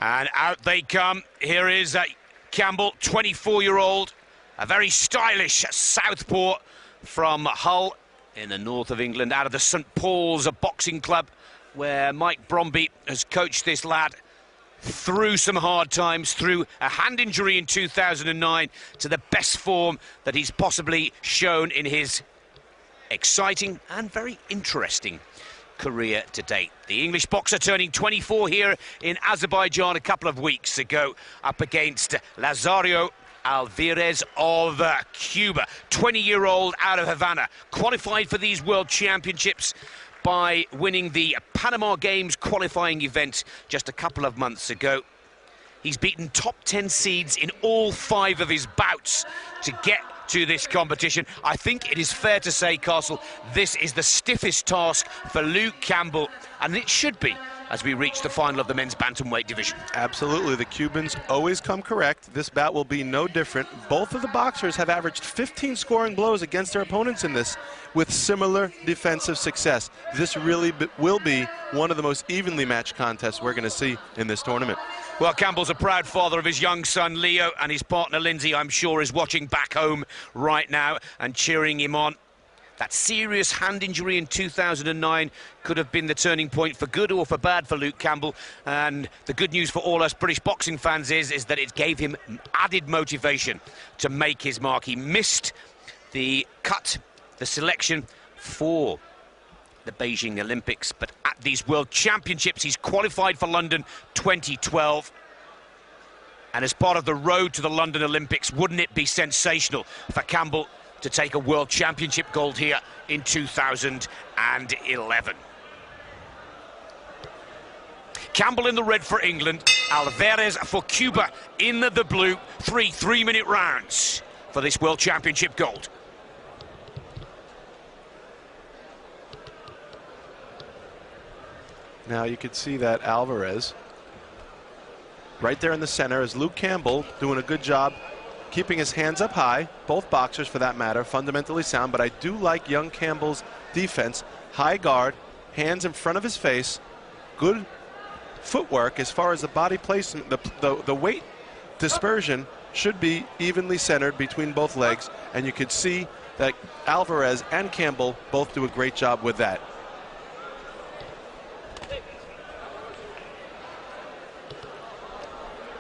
And out they come. Here is Campbell, 24-year-old, a very stylish southpaw from Hull in the north of England, out of the St Paul's boxing club, where Mike Bromby has coached this lad through some hard times, through a hand injury in 2009 to the best form that he's possibly shown in his exciting and very interesting career to date. The English boxer turning 24 here in Azerbaijan a couple of weeks ago, up against Lazaro Alvarez of Cuba, 20-year-old out of Havana, qualified for these World Championships by winning the Panama Games qualifying event just a couple of months ago. He's beaten top 10 seeds in all 5 of his bouts to get to this competition. I think it is fair to say, Castle, this is the stiffest task for Luke Campbell, and it should be as we reach the final of the men's bantamweight division. Absolutely, the Cubans always come correct. This bout will be no different. Both of the boxers have averaged 15 scoring blows against their opponents in this, with similar defensive success. This really will be one of the most evenly matched contests we're going to see in this tournament. Well, Campbell's a proud father of his young son Leo, and his partner Lindsay, I'm sure, is watching back home right now and cheering him on. That serious hand injury in 2009 could have been the turning point for good or for bad for Luke Campbell, and the good news for all us British boxing fans is that it gave him added motivation to make his mark. He missed the selection for the Beijing Olympics, but at these World Championships he's qualified for London 2012, and as part of the road to the London Olympics, wouldn't it be sensational for Campbell to take a World Championship gold here in 2011. Campbell in the red for England, Alvarez for Cuba in the blue. 3 3-minute rounds for this World Championship gold. Now you can see that Alvarez right there in the center is Luke Campbell doing a good job keeping his hands up high. Both boxers, for that matter, fundamentally sound, but I do like young Campbell's defense. High guard, hands in front of his face, good footwork as far as the body placement. The weight dispersion should be evenly centered between both legs, and you could see that Alvarez and Campbell both do a great job with that.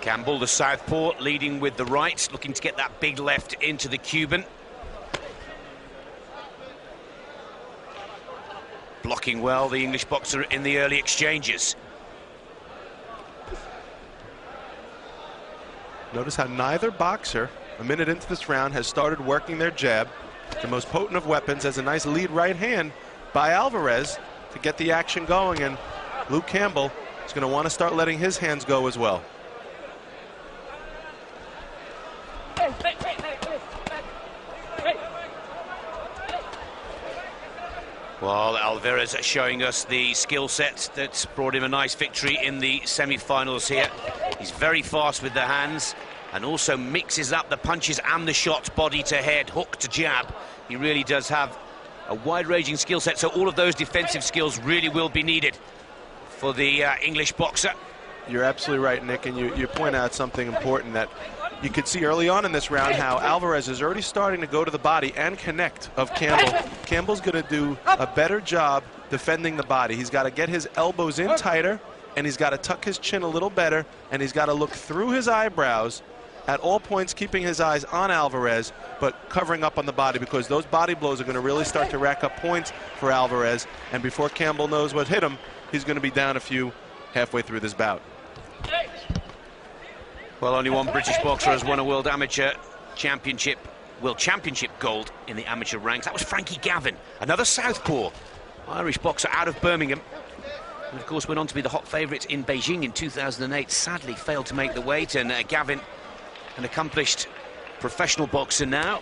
Campbell, the southpaw, leading with the right, looking to get that big left into the Cuban. Blocking well, the English boxer in the early exchanges. Notice how neither boxer, a minute into this round, has started working their jab. The most potent of weapons has a nice lead right hand by Alvarez to get the action going, and Luke Campbell is going to want to start letting his hands go as well. Well, Alvarez showing us the skill set that's brought him a nice victory in the semi-finals here. He's very fast with the hands and also mixes up the punches and the shots, body to head, hook to jab. He really does have a wide-ranging skill set, so all of those defensive skills really will be needed for the English boxer. You're absolutely right, Nick, and you point out something important that you could see early on in this round how Alvarez is already starting to go to the body and connect of Campbell. Campbell's going to do a better job defending the body. He's got to get his elbows in tighter, and he's got to tuck his chin a little better, and he's got to look through his eyebrows at all points, keeping his eyes on Alvarez, but covering up on the body, because those body blows are going to really start to rack up points for Alvarez, and before Campbell knows what hit him, he's going to be down a few halfway through this bout. Well, only one British boxer has won a World Championship gold in the amateur ranks. That was Frankie Gavin, another southpaw, Irish boxer out of Birmingham. And of course went on to be the hot favourite in Beijing in 2008. Sadly failed to make the weight, and Gavin, an accomplished professional boxer now.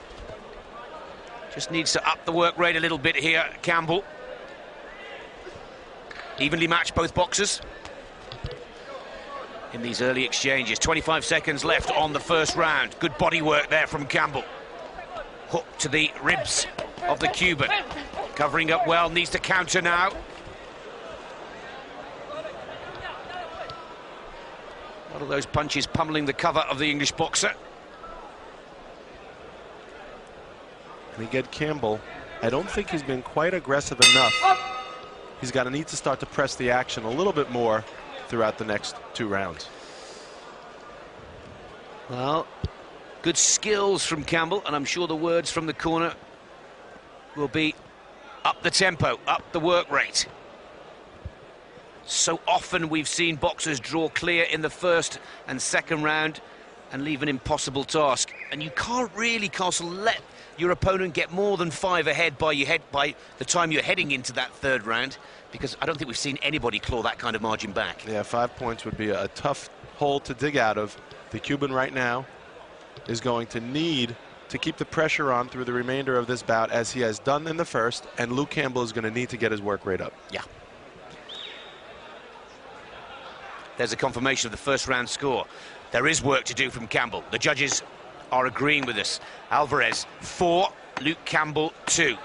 Just needs to up the work rate a little bit here, Campbell. Evenly matched, both boxers in these early exchanges. 25 seconds left on the first round. Good body work there from Campbell. Hook to the ribs of the Cuban. Covering up well, needs to counter now. A lot of those punches pummeling the cover of the English boxer. And again, Campbell, I don't think he's been quite aggressive enough. He's got to need to start to press the action a little bit more throughout the next 2 rounds. Well, good skills from Campbell, and I'm sure the words from the corner will be up the tempo, up the work rate. So often we've seen boxers draw clear in the first and second round and leave an impossible task. And you can't really, Castle, let your opponent get more than 5 ahead by the time you're heading into that third round, because I don't think we've seen anybody claw that kind of margin back. Yeah, 5 points would be a tough hole to dig out of. The Cuban right now is going to need to keep the pressure on through the remainder of this bout, as he has done in the first, and Luke Campbell is going to need to get his work rate up. Yeah. There's a confirmation of the first round score. There is work to do from Campbell. The judges are agreeing with us. Alvarez 4, Luke Campbell 2.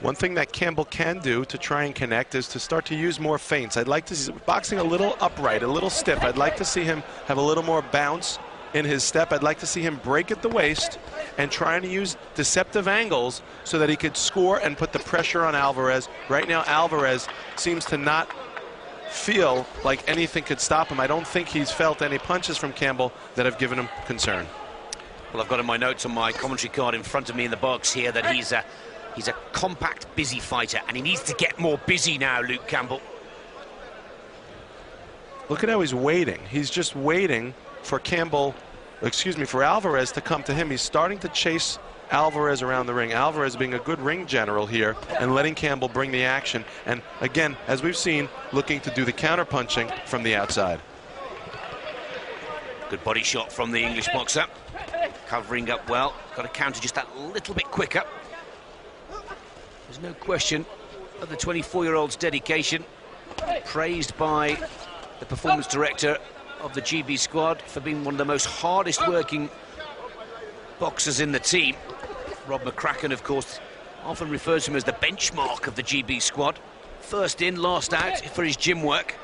One thing that Campbell can do to try and connect is to start to use more feints. I'd like to see boxing a little upright, a little stiff. I'd like to see him have a little more bounce in his step. I'd like to see him break at the waist and trying to use deceptive angles so that he could score and put the pressure on Alvarez. Right now, Alvarez seems to not feel like anything could stop him. I don't think he's felt any punches from Campbell that have given him concern. Well, I've got in my notes on my commentary card in front of me in the box here that he's a compact, busy fighter, and he needs to get more busy now, Luke Campbell. Look at how he's waiting. He's just waiting for for Alvarez to come to him. He's starting to chase Alvarez around the ring. Alvarez being a good ring general here and letting Campbell bring the action. And again, as we've seen, looking to do the counter punching from the outside. Good body shot from the English boxer. Covering up well. Got to counter just that little bit quicker. There's no question of the 24-year-old's dedication. Praised by the performance director of the GB squad for being one of the most hardest working boxers in the team. Rob McCracken, of course, often refers to him as the benchmark of the GB squad. First in, last out for his gym work.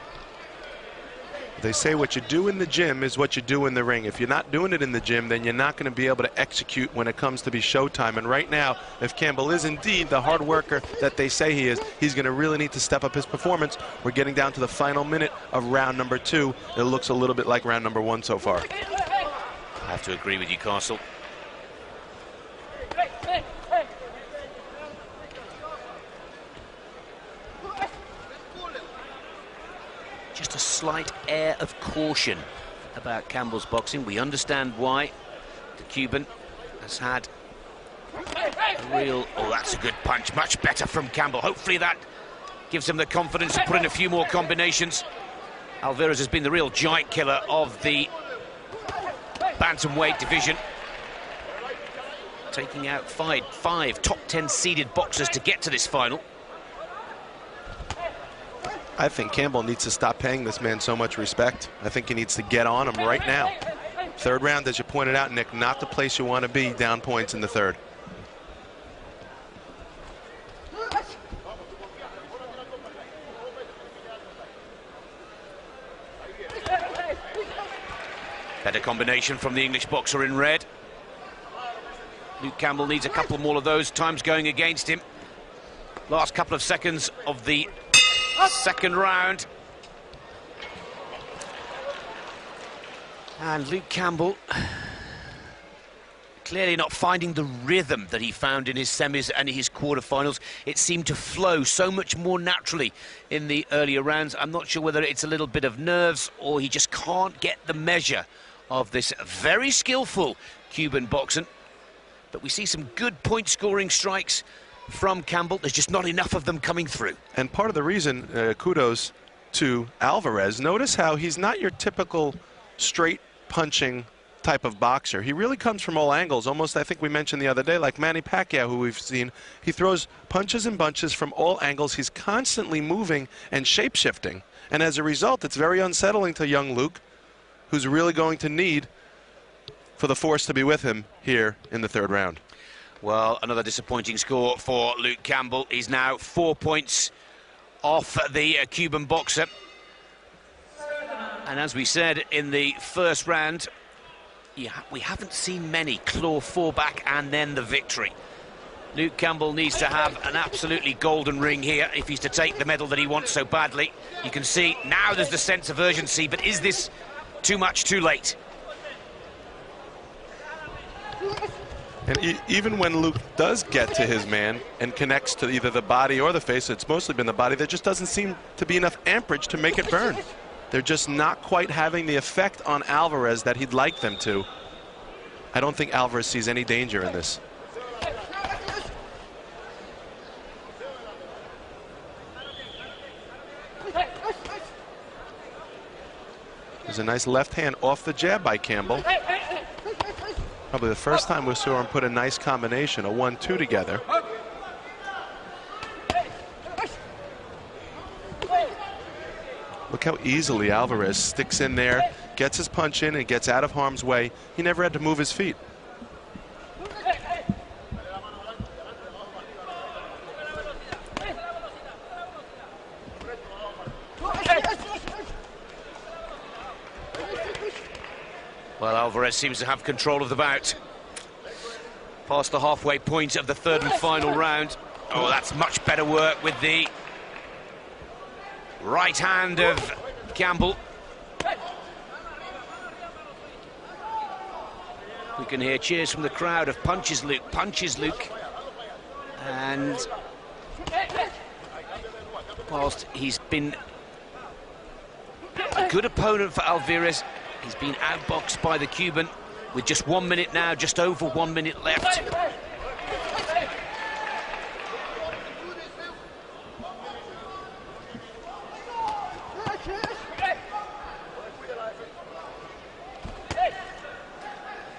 They say what you do in the gym is what you do in the ring. If you're not doing it in the gym, then you're not going to be able to execute when it comes to be showtime. And right now, if Campbell is indeed the hard worker that they say he is, he's going to really need to step up his performance. We're getting down to the final minute of round number 2. It looks a little bit like round number 1 so far. I have to agree with you, Castle. Just a slight air of caution about Campbell's boxing. We understand why. The Cuban has had a real... Oh, that's a good punch. Much better from Campbell. Hopefully that gives him the confidence to put in a few more combinations. Alvarez has been the real giant killer of the bantamweight division. Taking out five top 10 seeded boxers to get to this final. I think Campbell needs to stop paying this man so much respect. I think he needs to get on him right now. Third round, as you pointed out, Nick, not the place you want to be down points in the third. Better combination from the English boxer in red. Luke Campbell needs a couple more of those. Time's going against him. Last couple of seconds of the second round. And Luke Campbell clearly not finding the rhythm that he found in his semis and his quarterfinals. It seemed to flow so much more naturally in the earlier rounds. I'm not sure whether it's a little bit of nerves or he just can't get the measure of this very skillful Cuban boxer. But we see some good point-scoring strikes from Campbell. There's just not enough of them coming through. And part of the reason, kudos to Alvarez, notice how he's not your typical straight punching type of boxer. He really comes from all angles, almost, I think we mentioned the other day, like Manny Pacquiao, who we've seen. He throws punches and bunches from all angles. He's constantly moving and shape-shifting. And as a result, it's very unsettling to young Luke, who's really going to need for the force to be with him here in the third round. Well, another disappointing score for Luke Campbell. He's now 4 points off the Cuban boxer. And as we said in the first round, we haven't seen many claw 4 back and then the victory. Luke Campbell needs to have an absolutely golden ring here if he's to take the medal that he wants so badly. You can see now there's the sense of urgency, but is this too much too late? And even when Luke does get to his man and connects to either the body or the face, it's mostly been the body, there just doesn't seem to be enough amperage to make it burn. They're just not quite having the effect on Alvarez that he'd like them to. I don't think Alvarez sees any danger in this. There's a nice left hand off the jab by Campbell. Probably the first time we saw him put a nice combination, a 1-2 together. Look how easily Alvarez sticks in there, gets his punch in, and gets out of harm's way. He never had to move his feet. Well, Alvarez seems to have control of the bout. Past the halfway point of the third and final round. Oh, that's much better work with the right hand of Campbell. We can hear cheers from the crowd of punches Luke, punches Luke. And whilst he's been a good opponent for Alvarez, he's been outboxed by the Cuban with just 1 minute now, just over 1 minute left.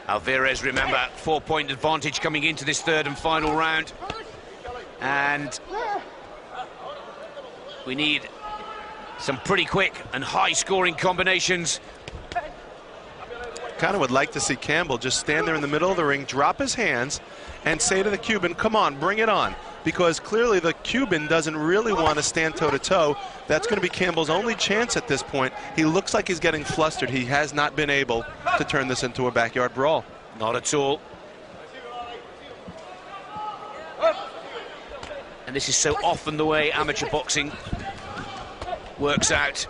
Alvarez, remember, 4-point advantage coming into this third and final round. And we need some pretty quick and high-scoring combinations. Kind of would like to see Campbell just stand there in the middle of the ring, drop his hands, and say to the Cuban, come on, bring it on. Because clearly the Cuban doesn't really want to stand toe-to-toe. That's going to be Campbell's only chance at this point. He looks like he's getting flustered. He has not been able to turn this into a backyard brawl. Not at all. And this is so often the way amateur boxing works out.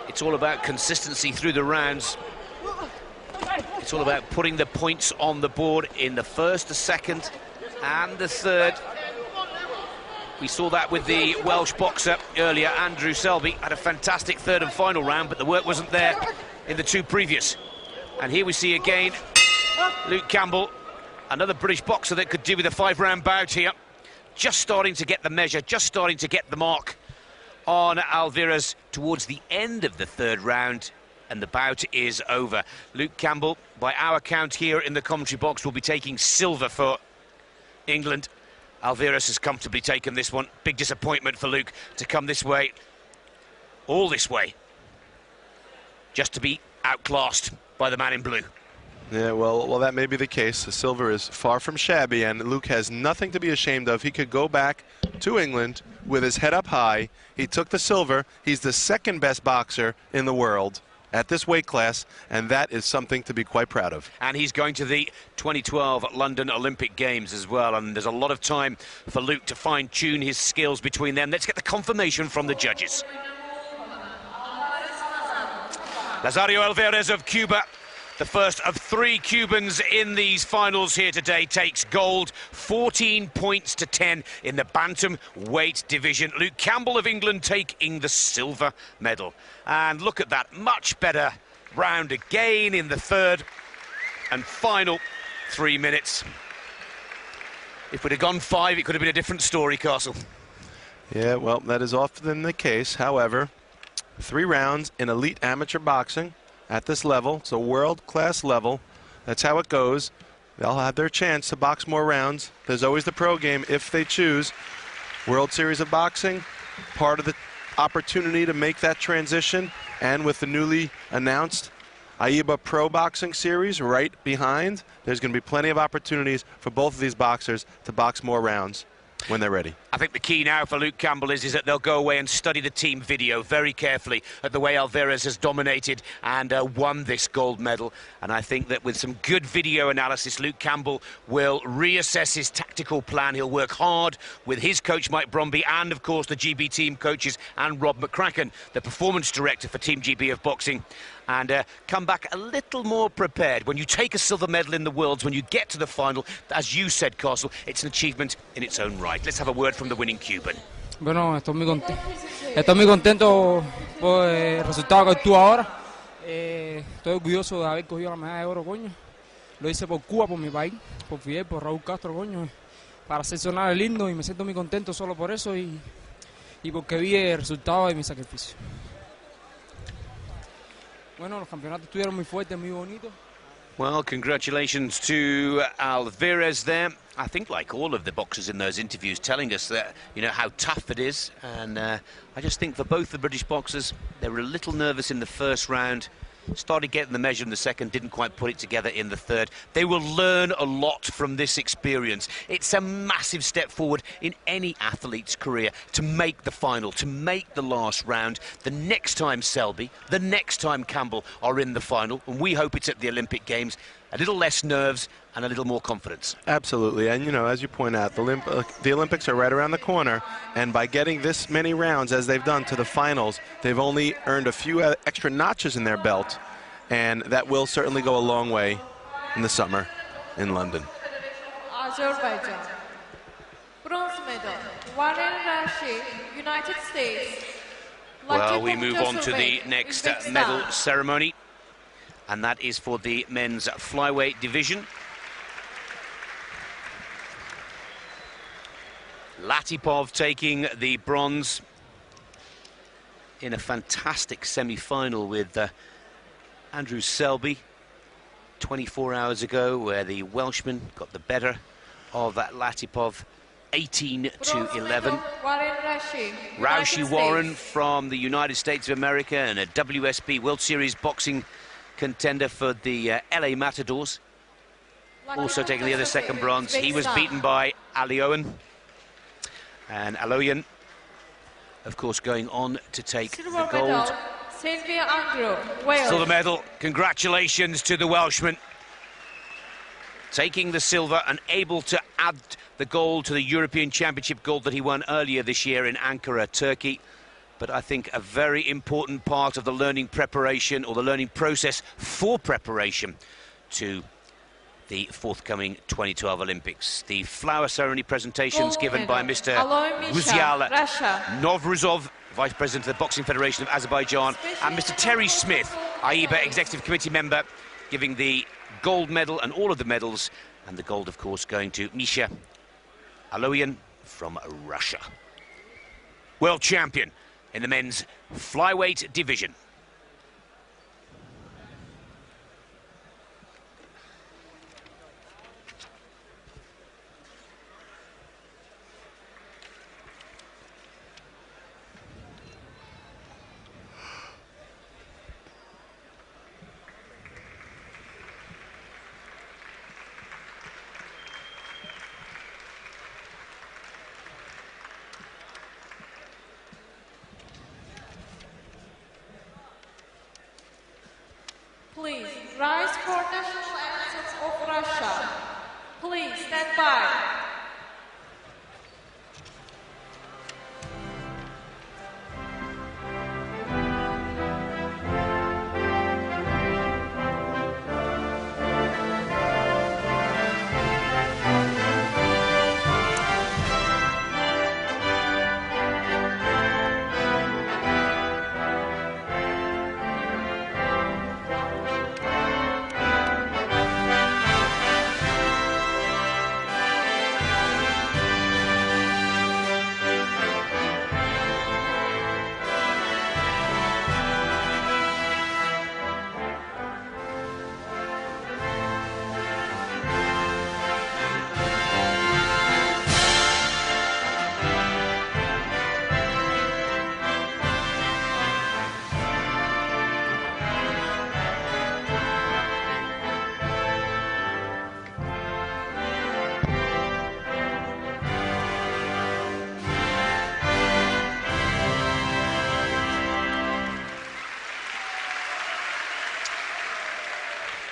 It's all about consistency through the rounds. It's all about putting the points on the board in the first, the second, and the third. We saw that with the Welsh boxer earlier, Andrew Selby. Had a fantastic third and final round, but the work wasn't there in the two previous. And here we see again Luke Campbell, another British boxer that could do with a 5-round bout here. Just starting to get the measure, just starting to get the mark on Alvarez towards the end of the third round. And the bout is over. Luke Campbell, by our count here in the commentary box, will be taking silver for England. Alvarez has comfortably taken this one. Big disappointment for Luke to come this way, all this way, just to be outclassed by the man in blue. Yeah, well, that may be the case. The silver is far from shabby, and Luke has nothing to be ashamed of. He could go back to England with his head up high. He took the silver. He's the second best boxer in the world at this weight class, and that is something to be quite proud of. And he's going to the 2012 London Olympic Games as well, and there's a lot of time for Luke to fine-tune his skills between them. Let's get the confirmation from the judges. Lazaro Alvarez of Cuba, the first of 3 Cubans in these finals here today, takes gold, 14 points to 10 in the bantam weight division. Luke Campbell of England taking the silver medal. And look at that, much better round again in the third and final 3 minutes. If we'd have gone 5, it could have been a different story, Castle. Yeah, well, that is often the case. However, 3 rounds in elite amateur boxing, at this level. It's a world-class level. That's how it goes. They'll have their chance to box more rounds. There's always the pro game if they choose. World Series of Boxing, part of the opportunity to make that transition, and with the newly announced AIBA Pro Boxing Series right behind, there's going to be plenty of opportunities for both of these boxers to box more rounds when they're ready. I think the key now for Luke Campbell is that they'll go away and study the team video very carefully at the way Alvarez has dominated and won this gold medal. And I think that with some good video analysis, Luke Campbell will reassess his tactical plan. He'll work hard with his coach, Mike Bromby, and, of course, the GB team coaches and Rob McCracken, the performance director for Team GB of Boxing, and come back a little more prepared. When you take a silver medal in the Worlds, when you get to the final, as you said, Castle, it's an achievement in its own right. Let's have a word from the winning Cuban. Bueno, estoy muy contento por el resultado que obtuve ahora. Estoy orgulloso de haber cogido la medalla de oro, coño. Lo hice por Cuba, por mi país, por Fidel, por Raúl Castro, coño, para hacer sonar el himno, y me siento muy contento solo por eso y porque vi el resultado de mi sacrificio. Bueno, los campeonatos estuvieron muy fuertes, muy bonitos. Well, congratulations to Alvarez there. I think, like all of the boxers in those interviews, telling us that, you know, how tough it is. And I just think for both the British boxers, they were a little nervous in the first round. Started getting the measure in the second, didn't quite put it together in the third. They will learn a lot from this experience. It's a massive step forward in any athlete's career to make the final, to make the last round. The next time Selby, the next time Campbell are in the final, and we hope it's at the Olympic Games, a little less nerves and a little more confidence. Absolutely, and you know, as you point out, the Olympics are right around the corner, and by getting this many rounds as they've done to the finals, they've only earned a few extra notches in their belt, and that will certainly go a long way in the summer in London. Azerbaijan. Bronze medal, Raushee, United States. Well, we Latipov, move on to the Jasurbek, next Uzbekistan. medal ceremony, and that is for the men's flyweight division. Latipov taking the bronze in a fantastic semi-final with Andrew Selby 24 hours ago, where the Welshman got the better of that Latipov 18-11. Raushee Warren from the United States of America and a WSB World Series boxing contender for the LA Matadors. Also taking the other second bronze. He was beaten by Aloian. And Aloian, of course, going on to take the gold. Silver medal. Congratulations to the Welshman. Taking the silver and able to add the gold to the European Championship gold that he won earlier this year in Ankara, Turkey. But I think a very important part of the learning preparation, or the learning process for preparation to the forthcoming 2012 Olympics. The flower ceremony presentations given by Mr. Ruzial Novruzov, Vice President of the Boxing Federation of Azerbaijan, and Mr. Terry Smith, AIBA Executive Committee member, giving the gold medal and all of the medals, and the gold, of course, going to Misha Aloian from Russia. World champion in the men's flyweight division. Please rise for national anthem of Russia. Please stand by.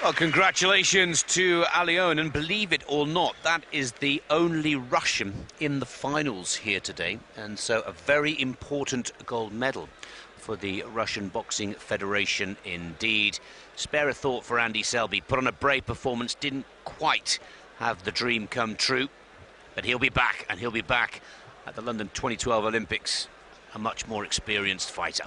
Well, congratulations to Aloian, and believe it or not, that is the only Russian in the finals here today, and so a very important gold medal for the Russian Boxing Federation indeed. Spare a thought for Andy Selby. Put on a brave performance, didn't quite have the dream come true, but he'll be back, and he'll be back at the London 2012 Olympics, a much more experienced fighter.